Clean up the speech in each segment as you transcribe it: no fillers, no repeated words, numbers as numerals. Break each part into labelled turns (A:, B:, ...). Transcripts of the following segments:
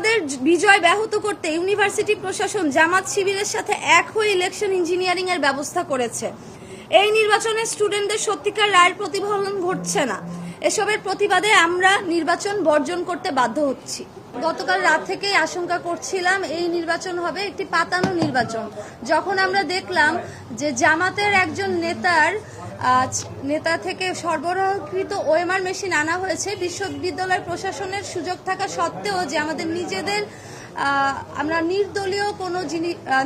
A: আমাদের বিজয় ব্যাহত করতে ইউনিভার্সিটি প্রশাসন জামাত শিবিরের সাথে এক হয়ে ইলেকশন ইঞ্জিনিয়ারিং এর ব্যবস্থা করেছে। এই নির্বাচনে স্টুডেন্টদের সত্যিকার রায়ের প্রতিফলন ঘটছে না। এসবের প্রতিবাদে আমরা নির্বাচন বর্জন করতে বাধ্য হচ্ছি। গতকাল রাত থেকেই আশঙ্কা করছিলাম এই নির্বাচন হবে একটি পাতানো নির্বাচন। যখন আমরা দেখলাম যে জামাতের একজন নেতা থেকে সরবরাহকৃত ওএমআর মেশিন আনা হয়েছে, বিশ্ববিদ্যালয় প্রশাসনের সুযোগ থাকা সত্ত্বেও যে আমাদের নিজেদের আমরা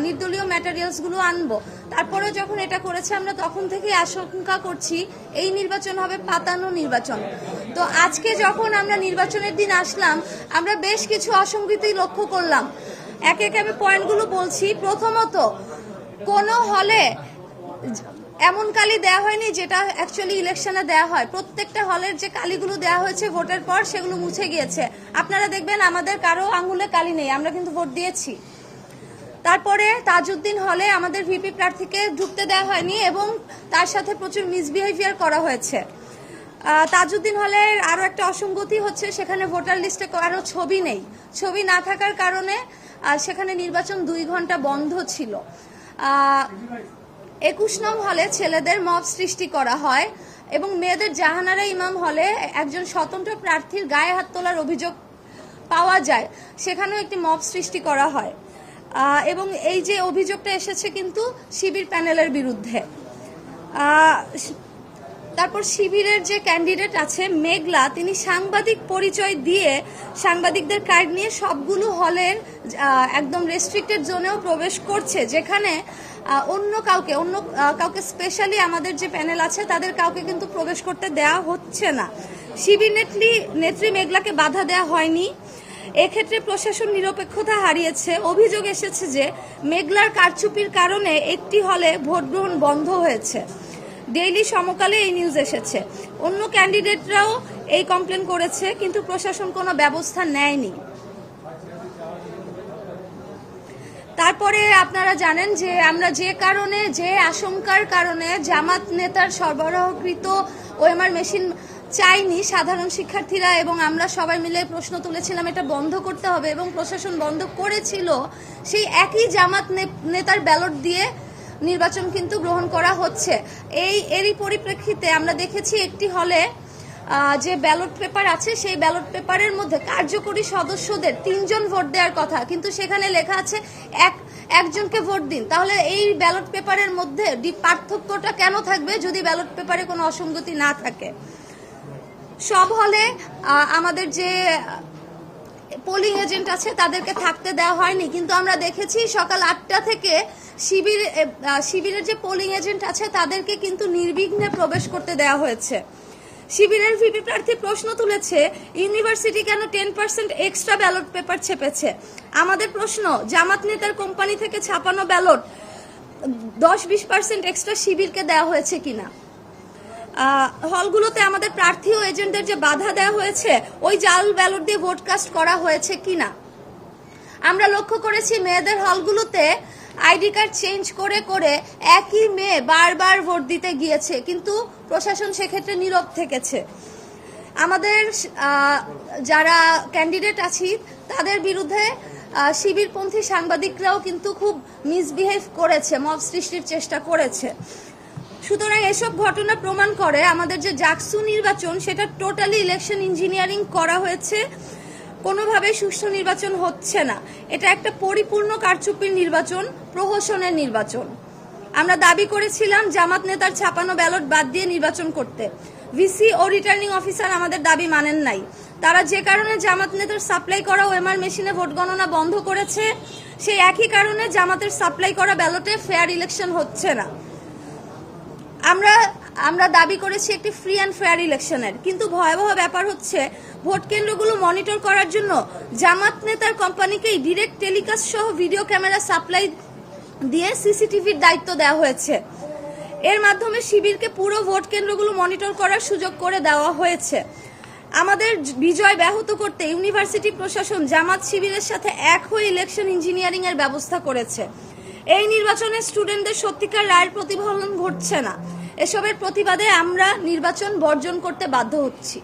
A: নির্দলীয় ম্যাটেরিয়ালসগুলো আনবো, তারপরে যখন এটা করেছে আমরা তখন থেকেই আশঙ্কা করছি এই নির্বাচন হবে পাতানো নির্বাচন। তো আজকে যখন আমরা নির্বাচনের দিন আসলাম, আমরা বেশ কিছু অসঙ্গতি লক্ষ্য করলাম। একে একে আমি পয়েন্টগুলো বলছি। প্রথমত, কোনো হলে এমন কালি দেওয়া হয়নি যেটা অ্যাকচুয়ালি ইলেকশনে দেওয়া হয়। প্রত্যেকটা হলের যে কালিগুলো দেওয়া হয়েছে ভোটের পর সেগুলো মুছে গিয়েছে। আপনারা দেখবেন আমাদের কারো আঙুলে কালি নেই, আমরা কিন্তু ভোট দিয়েছি। তারপরে তাজউদ্দিন হলে আমাদের ভিপি প্রার্থীকে ঢুকতে দেওয়া হয়নি এবং তার সাথে প্রচুর মিসবিহেভিয়ার করা হয়েছে। তাজউদ্দিন হলের আরো একটা অসঙ্গতি হচ্ছে সেখানে ভোটার লিস্টে কারো ছবি নেই। ছবি না থাকার কারণে সেখানে নির্বাচন 2 ঘন্টা বন্ধ ছিল। 21 নং হলে ছেলেদের মব সৃষ্টি করা হয় এবং মেয়েদের জাহানারা ইমাম হলে একজন স্বতন্ত্র প্রার্থীর গায়ে হাত তোলার অভিযোগ পাওয়া যায়, সেখানেও একটি মব সৃষ্টি করা হয় এবং এই যে অভিযোগটা এসেছে কিন্তু শিবির প্যানেলের বিরুদ্ধে। তারপর শিবিরের যে ক্যান্ডিডেট আছে মেঘলা, তিনি সাংবাদিক পরিচয় দিয়ে সাংবাদিকদের কার্ড নিয়ে সবগুলো হলের একদম রেস্ট্রিক্টেড জোনেও প্রবেশ করছে, যেখানে অন্য কাউকে স্পেশালি আমাদের যে প্যানেল আছে তাদের কাউকে কিন্তু প্রবেশ করতে দেওয়া হচ্ছে না। শিবির নেত্রী মেঘলাকে বাধা দেওয়া হয়নি। এক্ষেত্রে প্রশাসন নিরপেক্ষতা হারিয়েছে। অভিযোগ এসেছে যে মেঘলার কারচুপির কারণে একটি হলে ভোট গ্রহণ বন্ধ হয়েছে। ডেইলি সমকালে এই নিউজ এসেছে। অন্য ক্যান্ডিডেটরাও এই কমপ্লেন করেছে, কিন্তু প্রশাসন কোনো ব্যবস্থা নেয়নি। তারপরে আপনারা জানেন যে আমরা যে আশঙ্কার কারণে জামাত নেতার সরবরাহকৃত ওএমআর মেশিন চাইনি, সাধারণ শিক্ষার্থীরা এবং আমরা সবাই মিলে প্রশ্ন তুলেছিলাম এটা বন্ধ করতে হবে এবং প্রশাসন বন্ধ করেছিল, সেই একই জামাত নেতার ব্যালট দিয়ে নির্বাচন কিন্তু গ্রহণ করা হচ্ছে। এরই পরিপ্রেক্ষিতে আমরা দেখেছি একটি হলে যে ব্যালট পেপার আছে সেই ব্যালট পেপারের মধ্যে কার্যকরী সদস্যদের 3 জন ভোট দেওয়ার কথা, কিন্তু সেখানে লেখা আছে একজনকে ভোট দিন। তাহলে এই ব্যালট পেপারের মধ্যে পার্থক্যটা কেন থাকবে যদি ব্যালট পেপারে কোনো অসঙ্গতি না থাকে? সব হলে আমাদের যে পোলিং এজেন্ট আছে তাদেরকে থাকতে দেওয়া হয়নি, কিন্তু আমরা দেখেছি সকাল 8টা থেকে শিবিরের যে পোলিং এজেন্ট আছে তাদেরকে কিন্তু নির্বিঘ্নে প্রবেশ করতে দেওয়া হয়েছে। শিবিরের ভিপি প্রার্থী প্রশ্ন তুলেছে ইউনিভার্সিটি কেন 10% এক্সট্রা ব্যালট পেপার ছেপেছে। আমাদের প্রশ্ন, জামাত নেতার কোম্পানি থেকে ছাপানো ব্যালট 10-20% এক্সট্রা শিবিরকে দেওয়া হয়েছে কিনা। হলগুলোতে আমাদের প্রার্থী ও এজেন্টদের যে বাধা দেওয়া হয়েছে ওই জাল ব্যালট দিয়ে ভোট কাস্ট করা হয়েছে কিনা। আমরা লক্ষ্য করেছি মেয়েদের হলগুলোতে আইডি কার্ড চেঞ্জ করে করে একই মেয়ে বারবার ভোট দিতে গিয়েছে, কিন্তু প্রশাসন সেক্ষেত্রে নীরব থেকেছে। আমাদের যারা ক্যান্ডিডেট আছি তাদের বিরুদ্ধে শিবিরপন্থী সাংবাদিকরাও কিন্তু খুব মিসবিহেভ করেছে, মব সৃষ্টির চেষ্টা করেছে। সুতরাং এসব ঘটনা প্রমাণ করে আমাদের যে জাকসু নির্বাচন সেটা টোটালি ইলেকশন ইঞ্জিনিয়ারিং করা হয়েছে, কোনোভাবেই সুষ্ঠু নির্বাচন হচ্ছে না। এটা একটা পরিপূর্ণ কারচুপির নির্বাচন, প্রহসনের নির্বাচন। আমরা দাবি করেছিলাম জামাত নেতার ছাপানো ব্যালট বাদ দিয়ে নির্বাচন করতে। ভিসি ও রিটার্নিং অফিসার আমাদের দাবি মানেন নাই। তারা যে কারণে জামাত নেতার সাপ্লাই করা ওএমআর মেশিনে ভোট গণনা বন্ধ করেছে, সেই একই কারণে জামাতের সাপ্লাই করা ব্যালটে ফেয়ার ইলেকশন হচ্ছে না। আমরা দাবি করেছি একটি ফ্রি অ্যান্ড ফেয়ার ইলেকশনের, কিন্তু ভয়াবহ ব্যাপার হচ্ছে ভোট কেন্দ্রগুলো মনিটর করার জন্য জামাত নেতার কোম্পানিকেই ডিরেক্ট টেলিকাস্ট সহ ভিডিও ক্যামেরা সাপ্লাই দিয়ে সিসিটিভির দায়িত্ব দেওয়া হয়েছে। এর মাধ্যমে শিবিরকে পুরো ভোট কেন্দ্রগুলো মনিটর করার সুযোগ করে দেওয়া হয়েছে। আমাদের বিজয় ব্যাহত করতে ইউনিভার্সিটি প্রশাসন জামাত শিবিরের সাথে এক হয়ে ইলেকশন ইঞ্জিনিয়ারিং এর ব্যবস্থা করেছে। এই নির্বাচনে স্টুডেন্টদের সত্যিকার রায়ের প্রতিফলন ঘটছে না। এসবের প্রতিবাদে আমরা নির্বাচন বর্জন করতে বাধ্য হচ্ছি।